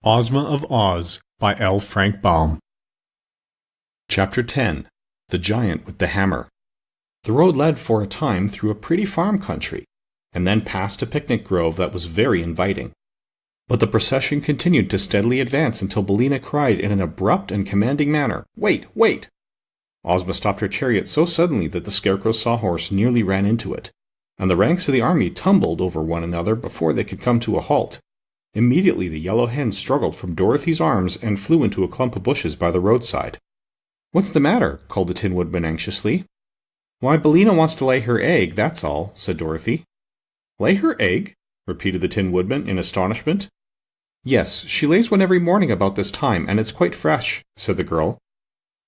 Ozma of Oz by L. Frank Baum. Chapter 10. The Giant with the Hammer. The road led for a time through a pretty farm country, and then past a picnic grove that was very inviting. But the procession continued to steadily advance until Billina cried in an abrupt and commanding manner, "Wait, wait!" Ozma stopped her chariot so suddenly that the Scarecrow's sawhorse nearly ran into it, and the ranks of the army tumbled over one another before they could come to a halt. Immediately the yellow hen struggled from Dorothy's arms and flew into a clump of bushes by the roadside. "What's the matter?" called the Tin Woodman anxiously. "Why, Billina wants to lay her egg, that's all," said Dorothy. "Lay her egg?" repeated the Tin Woodman in astonishment. "Yes, she lays one every morning about this time, and it's quite fresh," said the girl.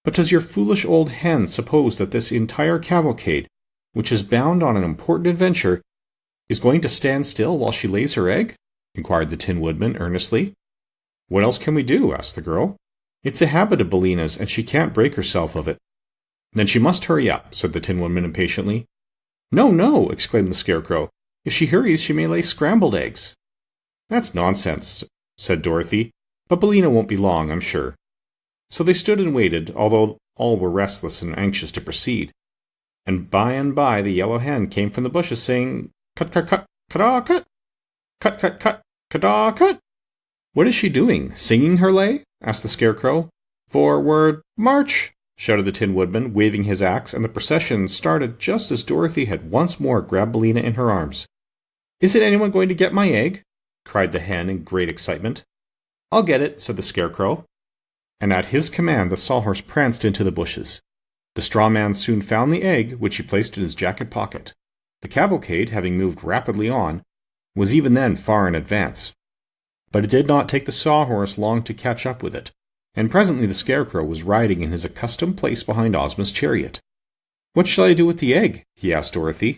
"But does your foolish old hen suppose that this entire cavalcade, which is bound on an important adventure, is going to stand still while she lays her egg?" inquired the Tin Woodman earnestly. "What else can we do?" asked the girl. "It's a habit of Billina's, and she can't break herself of it." "Then she must hurry up," said the Tin Woodman impatiently. "No, no!" exclaimed the Scarecrow. "If she hurries, she may lay scrambled eggs." "That's nonsense," said Dorothy. "But Billina won't be long, I'm sure." So they stood and waited, although all were restless and anxious to proceed. And by the yellow hen came from the bushes, saying, "Cut, cut, cut, cut-ah, cut! Cut, cut, cut, cut-ah, cut!" "What is she doing? Singing her lay?" asked the Scarecrow. "Forward, march!" shouted the Tin Woodman, waving his axe, and the procession started just as Dorothy had once more grabbed Billina in her arms. "Isn't anyone going to get my egg?" cried the hen in great excitement. "I'll get it," said the Scarecrow. And at his command the sawhorse pranced into the bushes. The straw man soon found the egg, which he placed in his jacket pocket. The cavalcade, having moved rapidly on, was even then far in advance. But it did not take the sawhorse long to catch up with it, and presently the Scarecrow was riding in his accustomed place behind Ozma's chariot. "What shall I do with the egg?" he asked Dorothy.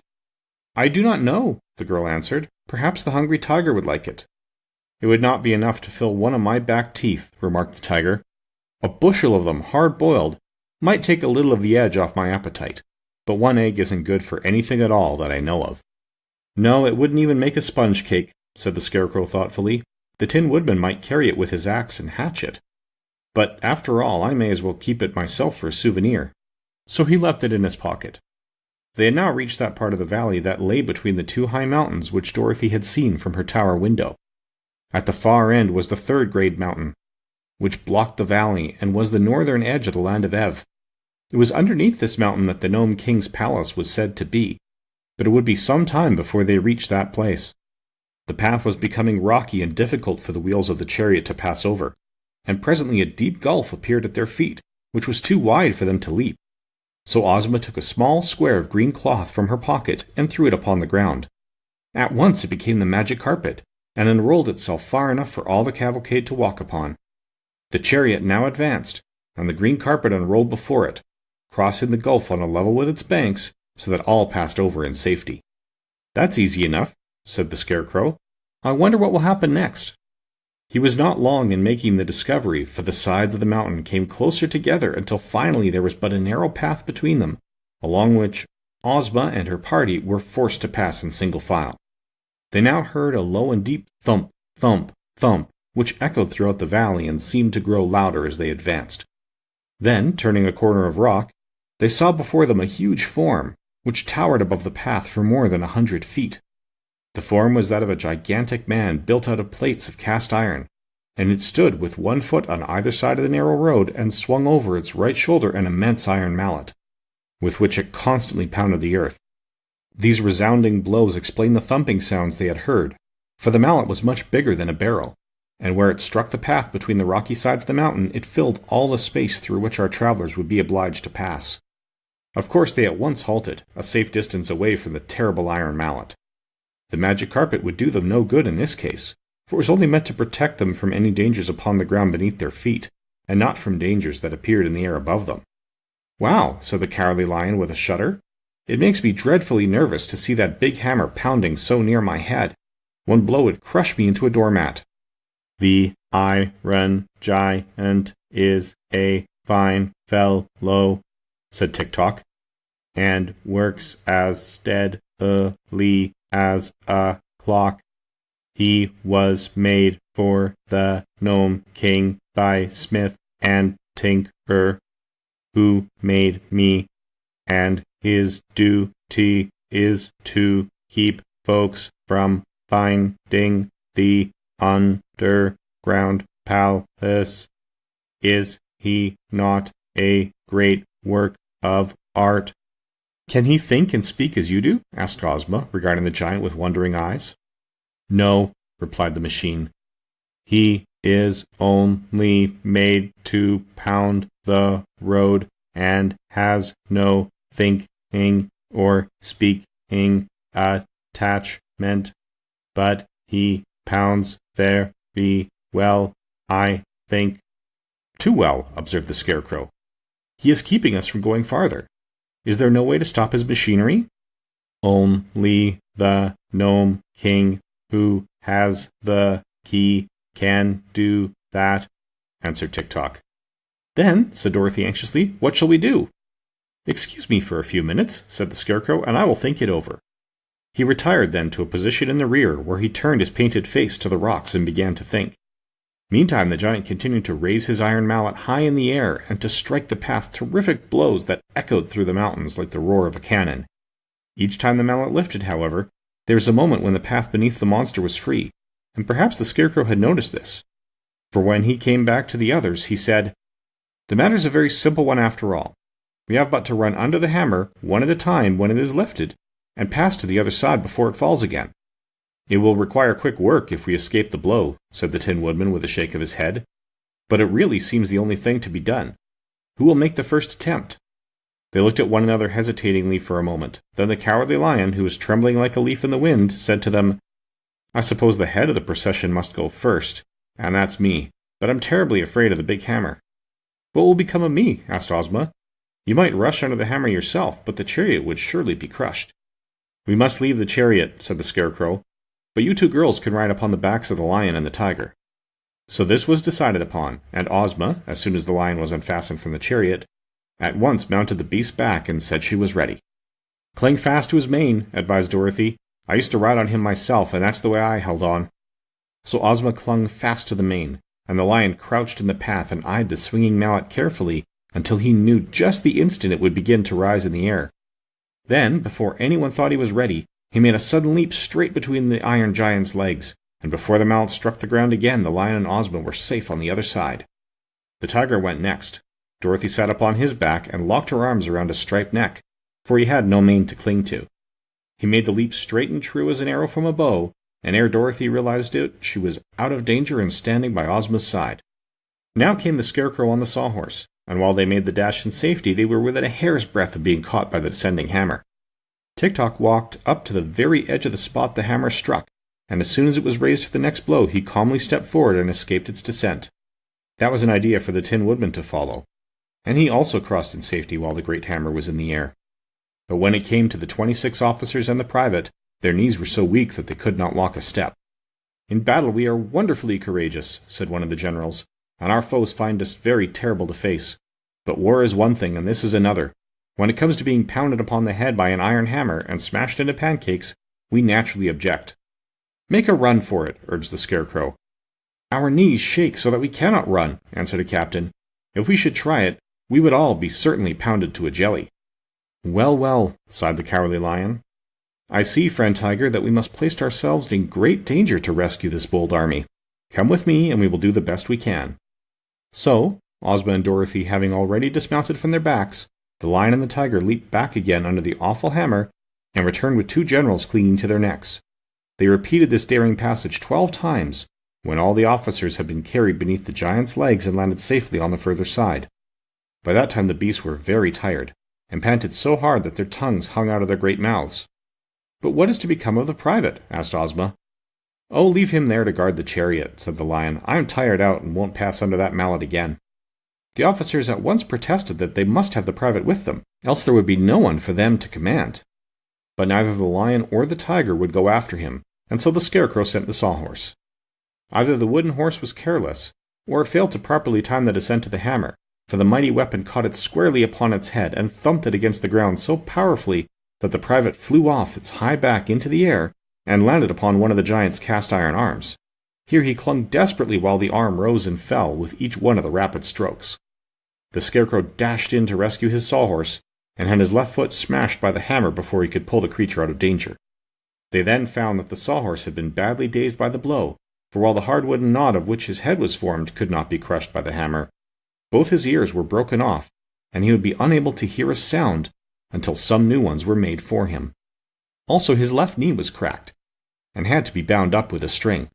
"I do not know," the girl answered. "Perhaps the hungry tiger would like it." "It would not be enough to fill one of my back teeth," remarked the tiger. "A bushel of them, hard-boiled, might take a little of the edge off my appetite, but one egg isn't good for anything at all that I know of." "No, it wouldn't even make a sponge cake," said the Scarecrow thoughtfully. "The Tin Woodman might carry it with his axe and hatch it. But after all, I may as well keep it myself for a souvenir." So he left it in his pocket. They had now reached that part of the valley that lay between the two high mountains which Dorothy had seen from her tower window. At the far end was the third great mountain, which blocked the valley and was the northern edge of the land of Ev. It was underneath this mountain that the Gnome King's palace was said to be, but it would be some time before they reached that place. The path was becoming rocky and difficult for the wheels of the chariot to pass over, and presently a deep gulf appeared at their feet, which was too wide for them to leap. So Ozma took a small square of green cloth from her pocket and threw it upon the ground. At once it became the magic carpet, and unrolled itself far enough for all the cavalcade to walk upon. The chariot now advanced, and the green carpet unrolled before it, crossing the gulf on a level with its banks, so that all passed over in safety. "That's easy enough," said the Scarecrow. "I wonder what will happen next." He was not long in making the discovery, for the sides of the mountain came closer together until finally there was but a narrow path between them, along which Ozma and her party were forced to pass in single file. They now heard a low and deep thump, thump, thump, which echoed throughout the valley and seemed to grow louder as they advanced. Then, turning a corner of rock, they saw before them a huge form, which towered above the path for more than 100 feet. The form was that of a gigantic man built out of plates of cast iron, and it stood with one foot on either side of the narrow road and swung over its right shoulder an immense iron mallet, with which it constantly pounded the earth. These resounding blows explained the thumping sounds they had heard, for the mallet was much bigger than a barrel, and where it struck the path between the rocky sides of the mountain, it filled all the space through which our travelers would be obliged to pass. Of course they at once halted, a safe distance away from the terrible iron mallet. The magic carpet would do them no good in this case, for it was only meant to protect them from any dangers upon the ground beneath their feet, and not from dangers that appeared in the air above them. "Wow," said the Cowardly Lion with a shudder. "It makes me dreadfully nervous to see that big hammer pounding so near my head. One blow would crush me into a doormat." "The Iron Giant is a fine fellow," said Tik Tok, "and works as steadily as a clock. He was made for the Gnome King by Smith and Tinker, who made me, and his duty is to keep folks from finding the underground palace. Is he not a great work of art?" "Can he think and speak as you do?" asked Ozma, regarding the giant with wondering eyes. "No," replied the machine. "He is only made to pound the road and has no thinking or speaking attachment, but he pounds very well, I think." "Too well," observed the Scarecrow. "He is keeping us from going farther. Is there no way to stop his machinery?" "Only the Gnome King, who has the key, can do that," answered Tik Tok. "Then," said Dorothy anxiously, "what shall we do?" "Excuse me for a few minutes," said the Scarecrow, "and I will think it over." He retired then to a position in the rear, where he turned his painted face to the rocks and began to think. Meantime, the giant continued to raise his iron mallet high in the air and to strike the path terrific blows that echoed through the mountains like the roar of a cannon. Each time the mallet lifted, however, there was a moment when the path beneath the monster was free, and perhaps the Scarecrow had noticed this. For when he came back to the others, he said, "The matter's a very simple one after all. We have but to run under the hammer, one at a time when it is lifted, and pass to the other side before it falls again." "It will require quick work if we escape the blow," said the Tin Woodman with a shake of his head. "But it really seems the only thing to be done. Who will make the first attempt?" They looked at one another hesitatingly for a moment. Then the Cowardly Lion, who was trembling like a leaf in the wind, said to them, "I suppose the head of the procession must go first, and that's me, but I'm terribly afraid of the big hammer." "What will become of me?" asked Ozma. "You might rush under the hammer yourself, but the chariot would surely be crushed." "We must leave the chariot," said the Scarecrow, "but you two girls can ride upon the backs of the lion and the tiger." So this was decided upon, and Ozma, as soon as the lion was unfastened from the chariot, at once mounted the beast's back and said she was ready. "Cling fast to his mane," advised Dorothy. "I used to ride on him myself, and that's the way I held on." So Ozma clung fast to the mane, and the lion crouched in the path and eyed the swinging mallet carefully until he knew just the instant it would begin to rise in the air. Then, before anyone thought he was ready, he made a sudden leap straight between the iron giant's legs, and before the mallet struck the ground again, the lion and Ozma were safe on the other side. The tiger went next. Dorothy sat upon his back and locked her arms around his striped neck, for he had no mane to cling to. He made the leap straight and true as an arrow from a bow, and ere Dorothy realized it, she was out of danger and standing by Ozma's side. Now came the Scarecrow on the Sawhorse, and while they made the dash in safety, they were within a hair's breadth of being caught by the descending hammer. Tik Tok walked up to the very edge of the spot the hammer struck, and as soon as it was raised for the next blow, he calmly stepped forward and escaped its descent. That was an idea for the Tin Woodman to follow, and he also crossed in safety while the great hammer was in the air. But when it came to the 26 officers and the private, their knees were so weak that they could not walk a step. "In battle we are wonderfully courageous," said one of the generals, "and our foes find us very terrible to face. But war is one thing, and this is another. When it comes to being pounded upon the head by an iron hammer and smashed into pancakes, we naturally object." "Make a run for it," urged the Scarecrow. "Our knees shake so that we cannot run," answered a captain. "If we should try it, we would all be certainly pounded to a jelly." "Well, well," sighed the Cowardly Lion. "I see, friend Tiger, that we must place ourselves in great danger to rescue this bold army. Come with me, and we will do the best we can." So, Ozma and Dorothy having already dismounted from their backs, the lion and the tiger leaped back again under the awful hammer, and returned with 2 generals clinging to their necks. They repeated this daring passage 12 times, when all the officers had been carried beneath the giant's legs and landed safely on the further side. By that time the beasts were very tired, and panted so hard that their tongues hung out of their great mouths. "But what is to become of the private?" asked Ozma. "Oh, leave him there to guard the chariot," said the lion. "I am tired out and won't pass under that mallet again." The officers at once protested that they must have the private with them, else there would be no one for them to command. But neither the lion or the tiger would go after him, and so the Scarecrow sent the Sawhorse. Either the wooden horse was careless, or it failed to properly time the descent of the hammer, for the mighty weapon caught it squarely upon its head and thumped it against the ground so powerfully that the private flew off its high back into the air and landed upon one of the giant's cast-iron arms. Here he clung desperately while the arm rose and fell with each one of the rapid strokes. The Scarecrow dashed in to rescue his sawhorse, and had his left foot smashed by the hammer before he could pull the creature out of danger. They then found that the sawhorse had been badly dazed by the blow, for while the hard wooden knot of which his head was formed could not be crushed by the hammer, both his ears were broken off, and he would be unable to hear a sound until some new ones were made for him. Also his left knee was cracked, and had to be bound up with a string.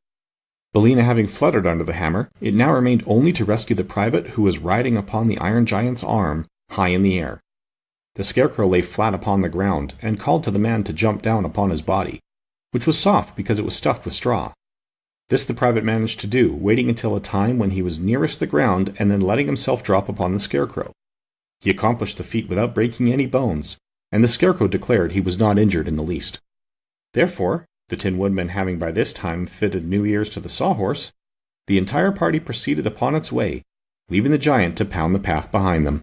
Billina having fluttered under the hammer, it now remained only to rescue the private who was riding upon the Iron Giant's arm, high in the air. The Scarecrow lay flat upon the ground, and called to the man to jump down upon his body, which was soft because it was stuffed with straw. This the private managed to do, waiting until a time when he was nearest the ground and then letting himself drop upon the Scarecrow. He accomplished the feat without breaking any bones, and the Scarecrow declared he was not injured in the least. Therefore, the Tin Woodman having by this time fitted new ears to the sawhorse, the entire party proceeded upon its way, leaving the giant to pound the path behind them.